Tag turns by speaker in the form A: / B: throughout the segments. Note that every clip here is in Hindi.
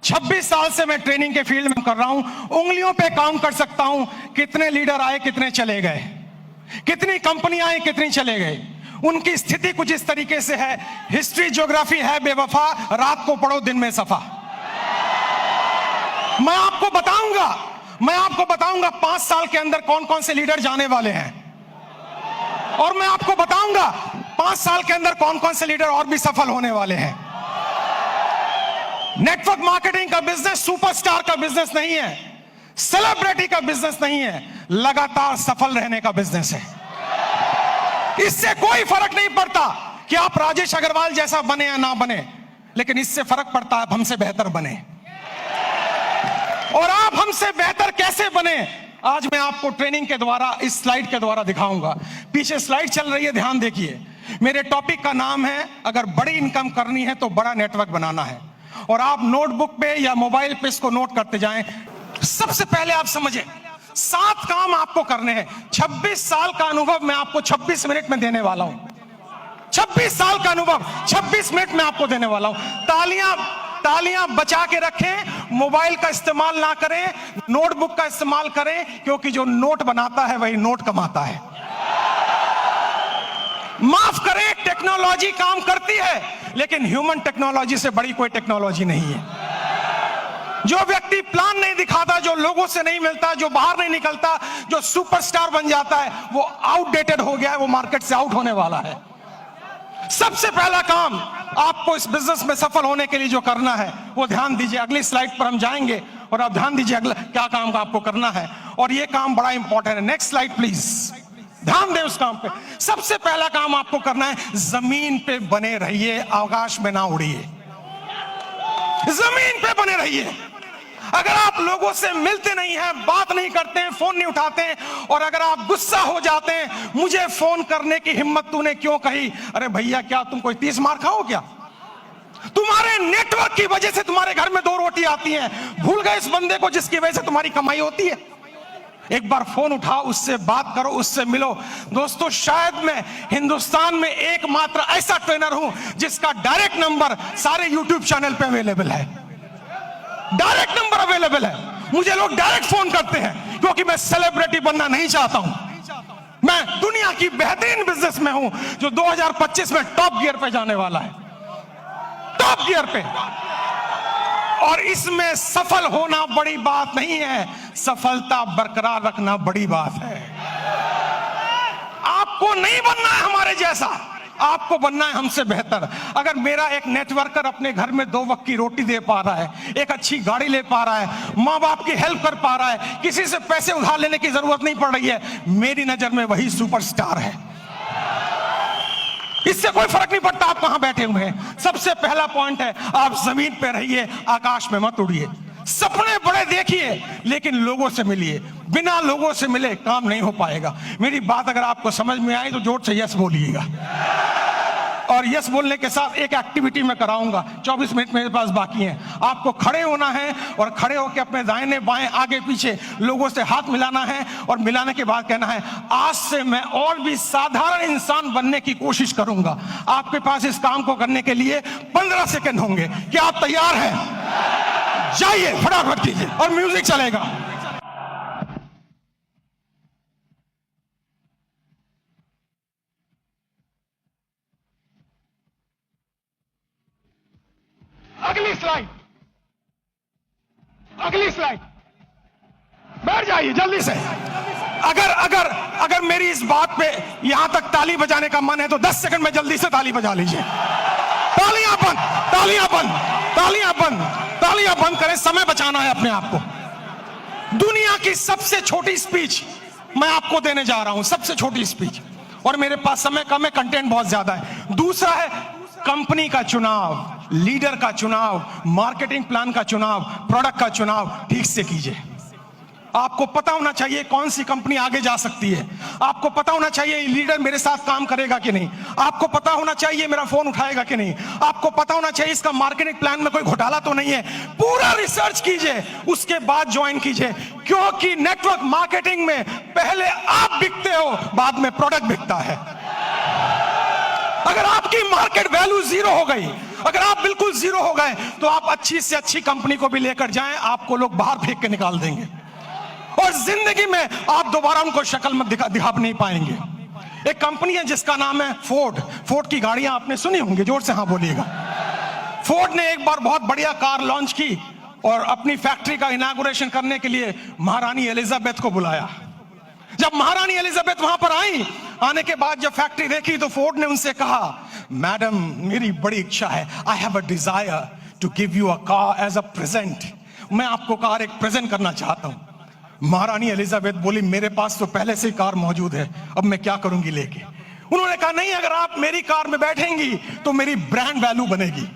A: 26 साल से मैं ट्रेनिंग के फील्ड में कर रहा हूं, उंगलियों पे काउंट कर सकता हूं कितने लीडर आए, कितने चले गए, कितनी कंपनियां आई, कितनी चले गए। उनकी स्थिति कुछ इस तरीके से है, हिस्ट्री ज्योग्राफी है बेवफा, रात को पढ़ो दिन में सफा। मैं आपको बताऊंगा 5 साल के अंदर कौन कौन से लीडर जाने वाले हैं, और मैं आपको बताऊंगा 5 साल के अंदर कौन कौन से लीडर और भी सफल होने वाले हैं। नेटवर्क मार्केटिंग का बिजनेस सुपरस्टार का बिजनेस नहीं है, सेलिब्रिटी का बिजनेस नहीं है, लगातार सफल रहने का बिजनेस है। इससे कोई फर्क नहीं पड़ता कि आप राजेश अग्रवाल जैसा बने या ना बने, लेकिन इससे फर्क पड़ता है आप हमसे बेहतर बने। और आप हमसे बेहतर कैसे बने, आज मैं आपको ट्रेनिंग के द्वारा, इस स्लाइड के द्वारा दिखाऊंगा। पीछे स्लाइड चल रही है, ध्यान देखिए। मेरे टॉपिक का नाम है, अगर बड़ी इनकम करनी है तो बड़ा नेटवर्क बनाना है। और आप नोटबुक पे या मोबाइल पे इसको नोट करते जाएं। सबसे पहले आप समझें, 7 काम आपको करने हैं। 26 साल का अनुभव मैं आपको 26 मिनट में देने वाला हूं। 26 साल का अनुभव 26 मिनट में आपको देने वाला हूं। तालियां बचा के रखें, मोबाइल का इस्तेमाल ना करें, नोटबुक का इस्तेमाल करें, क्योंकि जो नोट बनाता है वही नोट कमाता है। माफ करें, टेक्नोलॉजी काम करती है, लेकिन ह्यूमन टेक्नोलॉजी से बड़ी कोई टेक्नोलॉजी नहीं है। जो व्यक्ति प्लान नहीं दिखाता, जो लोगों से नहीं मिलता, जो बाहर नहीं निकलता, जो सुपरस्टार बन जाता है, वो आउटडेटेड हो गया है, वो मार्केट से आउट होने वाला है। सबसे पहला काम आपको इस बिजनेस में सफल होने के लिए जो करना है वो ध्यान दीजिए। अगली स्लाइड पर हम जाएंगे और आप ध्यान दीजिए अगला क्या काम का आपको करना है, और ये काम बड़ा इंपॉर्टेंट है। नेक्स्ट स्लाइड प्लीज, ध्यान दें उस काम पे। सबसे पहला काम आपको करना है, जमीन पे बने रहिए, आकाश में ना उड़िए। जमीन पे बने रहिए। अगर आप लोगों से मिलते नहीं हैं, बात नहीं करते हैं, फोन नहीं उठाते हैं, और अगर आप गुस्सा हो जाते हैं, मुझे फोन करने की हिम्मत तूने क्यों कही, अरे भैया क्या तुम कोई 30 मार खाओ क्या? तुम्हारे नेटवर्क की वजह से तुम्हारे घर में 2 रोटी आती हैं। भूल गए इस बंदे को जिसकी वजह से तुम्हारी कमाई होती है? एक बार फोन उठाओ, उससे बात करो, उससे मिलो। दोस्तों, शायद मैं हिंदुस्तान में एकमात्र ऐसा ट्रेनर हूं जिसका डायरेक्ट नंबर सारे यूट्यूब चैनल पे अवेलेबल है। डायरेक्ट नंबर अवेलेबल है। मुझे लोग डायरेक्ट फोन करते हैं, क्योंकि मैं सेलिब्रिटी बनना नहीं चाहता हूं। मैं दुनिया की बेहतरीन बिजनेस में हूं, जो 2025 में टॉप गियर पे जाने वाला है, टॉप गियर पे। और इसमें सफल होना बड़ी बात नहीं है, सफलता बरकरार रखना बड़ी बात है। आपको नहीं बनना है हमारे जैसा, आपको बनना है हमसे बेहतर। अगर मेरा एक नेटवर्कर अपने घर में 2 वक्त की रोटी दे पा रहा है, एक अच्छी गाड़ी ले पा रहा है, माँ बाप की हेल्प कर पा रहा है, किसी से पैसे उधार लेने की जरूरत नहीं पड़ रही है, मेरी नजर में वही सुपरस्टार है। इससे कोई फर्क नहीं पड़ता आप कहां बैठे हुए हैं। सबसे पहला पॉइंट है, आप जमीन पे रहिए, आकाश में मत उड़िए। सपने बड़े देखिए, लेकिन लोगों से मिलिए। बिना लोगों से मिले काम नहीं हो पाएगा। मेरी बात अगर आपको समझ में आई तो जोर से यस बोलिएगा। और यस बोलने के साथ एक एक्टिविटी मैं कराऊंगा। 24 मिनट मेरे पास बाकी हैं। आपको खड़े होना है और खड़े होकर अपने दाहिने बाएं आगे पीछे लोगों से हाथ मिलाना है, और मिलाने के बाद कहना है, आज से मैं और भी साधारण इंसान बनने की कोशिश करूंगा। आपके पास इस काम को करने के लिए 15 सेकंड होंगे। क्या आप तैयार हैं? जाइए, फटाफट कीजिए, और म्यूजिक चलेगा। अगली स्लाइड, बैठ जाइए जल्दी से। अगर मेरी इस बात पे यहां तक ताली बजाने का मन है तो 10 सेकंड में जल्दी से ताली बजा लीजिए। तालियां बंद, तालियां बंद, तालियां बंद, तालियां बंद करें, समय बचाना है अपने आप को। दुनिया की सबसे छोटी स्पीच मैं आपको देने जा रहा हूं, सबसे छोटी स्पीच, और मेरे पास समय कम है, कंटेंट बहुत ज्यादा है। दूसरा है कंपनी का चुनाव, लीडर का चुनाव, मार्केटिंग प्लान का चुनाव, प्रोडक्ट का चुनाव ठीक से कीजिए। आपको पता होना चाहिए कौन सी कंपनी आगे जा सकती है। आपको पता होना चाहिए लीडर मेरे साथ काम करेगा कि नहीं। आपको पता होना चाहिए मेरा फोन उठाएगा कि नहीं। आपको पता होना चाहिए इसका मार्केटिंग प्लान में कोई घोटाला तो नहीं है। पूरा रिसर्च कीजिए, उसके बाद ज्वाइन कीजिए, क्योंकि नेटवर्क मार्केटिंग में पहले आप बिकते हो, बाद में प्रोडक्ट बिकता है। अगर आपकी मार्केट वैल्यू 0 हो गई, अगर आप बिल्कुल जीरो हो गए तो आप अच्छी से अच्छी कंपनी को भी लेकर जाएं, आपको लोग बाहर फेंक के निकाल देंगे और जिंदगी में आप दोबारा उनको शक्ल में दिखा नहीं पाएंगे। एक कंपनी है जिसका नाम है फोर्ड। फोर्ड की गाड़ियां आपने सुनी होंगी, जोर से हाँ बोलिएगा। फोर्ड ने एक बार बहुत बढ़िया कार लॉन्च की और अपनी फैक्ट्री का इनॉग्रेशन करने के लिए महारानी एलिजाबेथ को बुलाया। जब महारानी एलिजाबेथ वहां पर आई, आने के बाद जब फैक्ट्री देखी तो फोर्ड ने उनसे कहा, मैडम मेरी बड़ी इच्छा है, I have a desire to give you a car as a present. मैं आपको कार एक प्रेजेंट करना चाहता हूं। महारानी एलिजाबेथ बोली, मेरे पास तो पहले से ही कार मौजूद है, अब मैं क्या करूंगी लेके। उन्होंने कहा, नहीं, अगर आप मेरी कार में बैठेंगी तो मेरी ब्रांड वैल्यू बनेगी।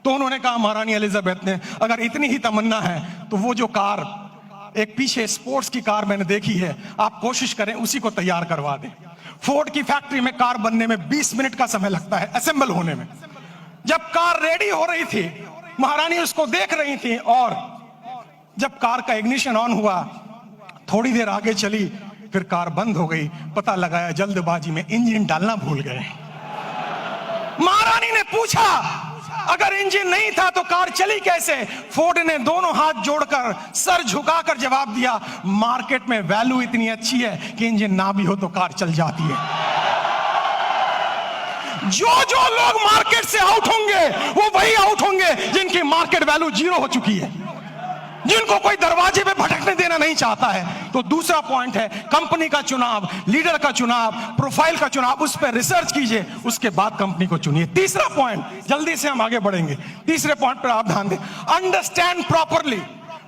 A: तो उन्होंने कहा, महारानी एलिजाबेथ ने, अगर इतनी ही तमन्ना है तो वो जो कार एक पीछे स्पोर्ट्स की कार मैंने देखी है, आप कोशिश करें उसी को तैयार करवा दें। फोर्ड की फैक्ट्री में कार बनने में 20 मिनट का समय लगता है, असेंबल होने में। जब कार रेडी हो रही थी, महारानी उसको देख रही थी और जब कार का इग्निशन ऑन हुआ, थोड़ी देर आगे चली, फिर कार बंद हो गई। पता लगाया जल्दबाजी में इंजन डालना भूल गए। महारानी ने पूछा, अगर इंजन नहीं था तो कार चली कैसे? फोर्ड ने दोनों हाथ जोड़कर सर झुकाकर जवाब दिया, मार्केट में वैल्यू इतनी अच्छी है कि इंजन ना भी हो तो कार चल जाती है। जो लोग मार्केट से आउट होंगे वो वही आउट होंगे जिनकी मार्केट वैल्यू जीरो हो चुकी है, जिनको कोई दरवाजे पे भटकने देना नहीं चाहता है। तो दूसरा पॉइंट है कंपनी का चुनाव, लीडर का चुनाव, प्रोफाइल का चुनाव, उस पर रिसर्च कीजिए, उसके बाद कंपनी को चुनिए। तीसरा पॉइंट, जल्दी से हम आगे बढ़ेंगे, तीसरे पॉइंट पर आप ध्यान दें, अंडरस्टैंड प्रॉपरली।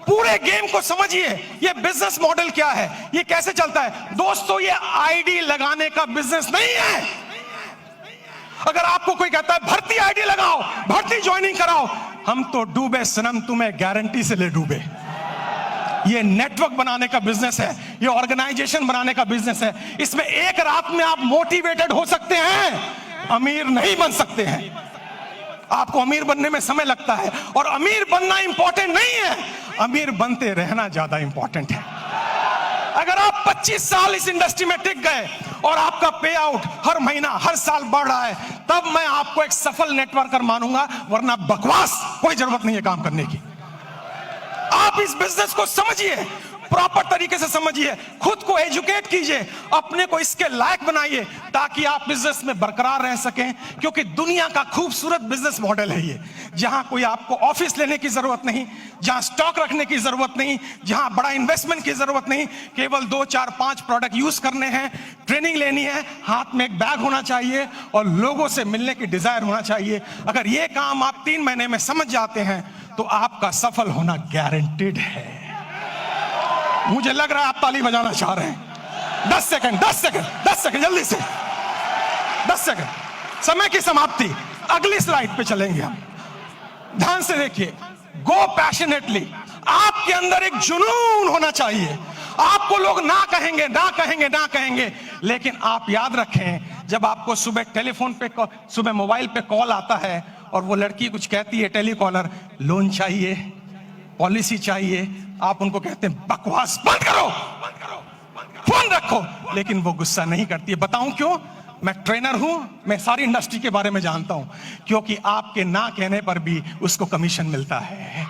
A: पूरे गेम को समझिए, ये बिजनेस मॉडल क्या है, ये कैसे चलता है। दोस्तों, ये आईडी लगाने का बिजनेस नहीं है। अगर आपको कोई कहता है भर्ती आईडी लगाओ, भर्ती ज्वाइनिंग कराओ, हम तो डूबे सनम, तुम्हें गारंटी से ले डूबे। ये नेटवर्क बनाने का बिजनेस है, ये ऑर्गेनाइजेशन बनाने का बिजनेस है। इसमें एक रात में आप मोटिवेटेड हो सकते हैं, अमीर नहीं बन सकते हैं। आपको अमीर बनने में समय लगता है और अमीर बनना इंपॉर्टेंट नहीं है, अमीर बनते रहना ज्यादा इंपॉर्टेंट है। अगर आप 25 साल इस इंडस्ट्री में टिक गए और आपका पे आउट हर महीना हर साल बढ़ रहा है, तब मैं आपको एक सफल नेटवर्कर मानूंगा, वरना बकवास कोई जरूरत नहीं है काम करने की। आप इस बिजनेस को समझिए, प्रॉपर तरीके से समझिए, खुद को एजुकेट कीजिए, अपने को इसके लायक बनाइए ताकि आप बिजनेस में बरकरार रह सकें। क्योंकि दुनिया का खूबसूरत बिजनेस मॉडल है ये, जहां कोई आपको ऑफिस लेने की जरूरत नहीं, जहां स्टॉक रखने की जरूरत नहीं, जहां बड़ा इन्वेस्टमेंट की जरूरत नहीं, केवल 2, 4, 5 प्रोडक्ट यूज करने हैं, ट्रेनिंग लेनी है, हाथ में एक बैग होना चाहिए और लोगों से मिलने की डिजायर होना चाहिए। अगर ये काम आप 3 महीने में समझ जाते हैं तो आपका सफल होना गारंटेड है। मुझे लग रहा है आप ताली बजाना चाह रहे हैं। 10 सेकंड जल्दी से, 10 सेकंड, समय की समाप्ति। अगली स्लाइड पे चलेंगे हम, ध्यान से देखिए। गो पैशनेटली, आपके अंदर एक जुनून होना चाहिए। आपको लोग ना कहेंगे, लेकिन आप याद रखें, जब आपको सुबह टेलीफोन पे, सुबह मोबाइल पे कॉल आता है और वो लड़की कुछ कहती है, टेलीकॉलर, लोन चाहिए, पॉलिसी चाहिए, आप उनको कहते हैं बकवास बंद करो, फोन रखो, लेकिन वो गुस्सा नहीं करती है। बताऊं क्यों? मैं ट्रेनर हूं, मैं सारी इंडस्ट्री के बारे में जानता हूं। क्योंकि आपके ना कहने पर भी उसको कमीशन मिलता है,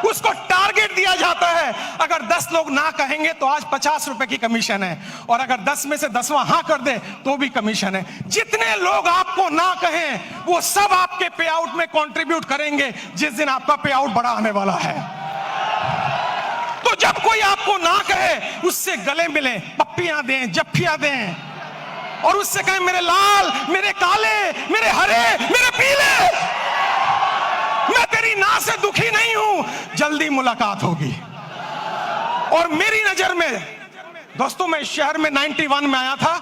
A: उसको टारगेट दिया जाता है। अगर 10 लोग ना कहेंगे तो आज 50 रुपए की कमीशन है, और अगर 10 में से 10वां हाँ कर दे तो भी कमीशन है। जितने लोग आपको ना कहें वो सब आपके पे आउट में कंट्रीब्यूट करेंगे जिस दिन आपका पे आउट बड़ा आने वाला है। तो जब कोई आपको ना कहे, उससे गले मिलें, पप्पियां दें, जफ्फियां दें, और उससे कहें मेरे लाल, मेरे काले, मेरे हरे, मेरे पीले, मैं तेरी ना से दुखी नहीं हूं, जल्दी मुलाकात होगी। और मेरी नजर में दोस्तों, मैं इस शहर में 91 में आया था,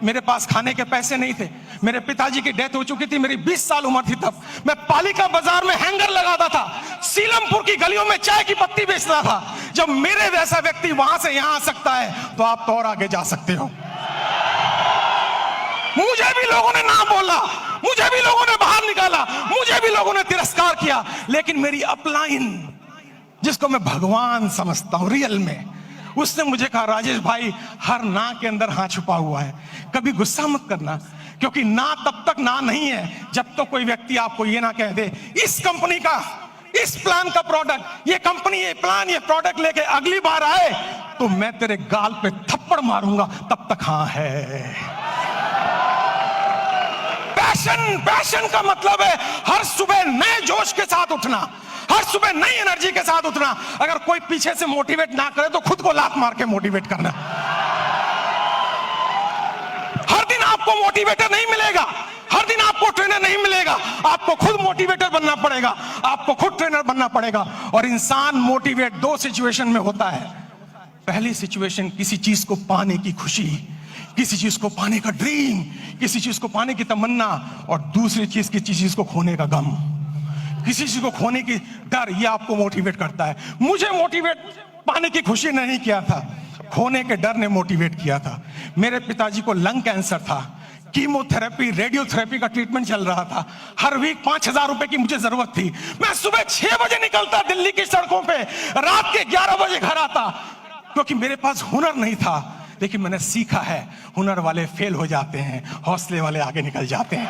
A: मेरे पास खाने के पैसे नहीं थे, मेरे पिताजी की डेथ हो चुकी थी, मेरी 20 साल उम्र थी तब। मैं पालिका बाजार में हैंगर लगाता था, सीलमपुर की गलियों में चाय की पत्ती बेचता था। जब मेरे जैसा व्यक्ति वहां से यहां आ सकता है तो आप तो और आगे जा सकते हो। मुझे भी लोगों ने ना बोला, मुझे भी लोगों ने बाहर निकाला, मुझे भी लोगों ने तिरस्कार किया, लेकिन मेरी अपलाइन, जिसको मैं भगवान समझता हूं रियल में, उसने मुझे कहा, राजेश भाई, हर ना के अंदर हाँ छुपा हुआ है, कभी गुस्सा मत करना, क्योंकि ना तब तक ना नहीं है जब तो कोई व्यक्ति आपको ये ना कह दे, इस कंपनी का, इस प्लान का प्रोडक्ट, ये कंपनी, ये प्लान, ये प्रोडक्ट लेके अगली बार आए तो मैं तेरे गाल पे थप्पड़ मारूंगा, तब तक हाँ है। पैशन का मतलब है हर सुबह नए जोश के साथ उठना, हर सुबह नई एनर्जी के साथ उठना। अगर कोई पीछे से मोटिवेट ना करे तो खुद को लात मार के मोटिवेट करना। हर दिन आपको मोटिवेटर नहीं मिलेगा, हर दिन आपको ट्रेनर नहीं मिलेगा, आपको खुद मोटिवेटर बनना पड़ेगा, आपको खुद ट्रेनर बनना पड़ेगा। और इंसान मोटिवेट दो सिचुएशन में होता है। पहली सिचुएशन किसी चीज को पाने की खुशी, किसी चीज को पाने का ड्रीम, किसी चीज को पाने की तमन्ना, और दूसरी चीज किसी चीज को खोने का गम, किसी चीज को खोने की डर, ये आपको मोटिवेट करता है। मुझे मोटिवेट पाने की खुशी ने नहीं किया था, खोने के डर ने मोटिवेट किया था। मेरे पिताजी को लंग कैंसर था, कीमोथेरेपी, रेडियोथेरेपी का ट्रीटमेंट चल रहा था, हर वीक 5,000 रुपए की मुझे जरूरत थी। मैं सुबह 6 बजे निकलता दिल्ली की सड़कों पे, रात के 11 बजे घर आता, क्योंकि मेरे पास हुनर नहीं था। लेकिन मैंने सीखा है, हुनर वाले फेल हो जाते हैं, हौसले वाले आगे निकल जाते हैं।